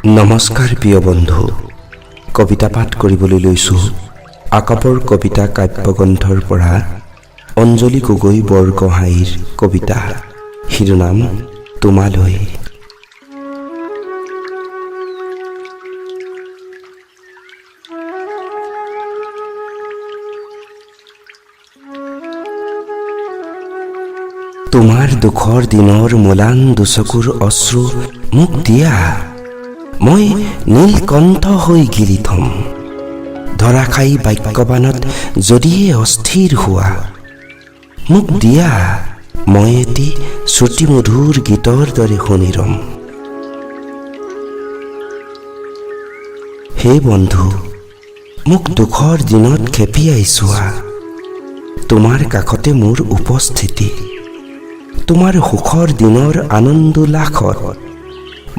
নমস্কাৰ প্ৰিয় বন্ধু, কবিতা পাঠ কৰিবলৈ লৈছোঁ আকাপৰ কবিতা কাব্যগ্ৰন্থৰ পৰা অঞ্জলি গগৈ বৰগোহাঁইৰ কবিতা শিৰোনাম তোমালৈ। তোমাৰ দুখৰ দিনৰ মোলান দুচকুৰ অশ্ৰু মোক দিয়া, মই নীলকণ্ঠ হৈ গিলি থম। ধৰাখাই বাক্যবানত যদিহে অস্থিৰ হোৱা, মোক দিয়া, মই এটি শ্ৰুতিমধুৰ গীতৰ দৰে শুনি ৰম। হে বন্ধু, মোক দুখৰ দিনত খেপিয়াই চোৱা, তোমাৰ কাষতে মোৰ উপস্থিতি। তোমাৰ সুখৰ দিনৰ আনন্দোল্লাসত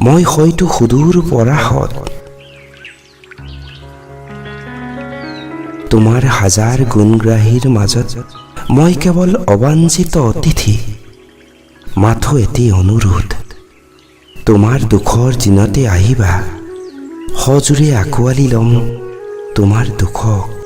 মই হয়তো সুদূৰ পৰাহত। তোমাৰ হাজাৰ গুণগ্ৰাহীৰ মাজত মই কেৱল অবাঞ্ছিত অতিথি। মাথো এটি অনুৰোধ, তোমাৰ দুখৰ দিনতে আহিবা, সজোৰে আঁকোৱালি ল'ম তোমাৰ দুখক।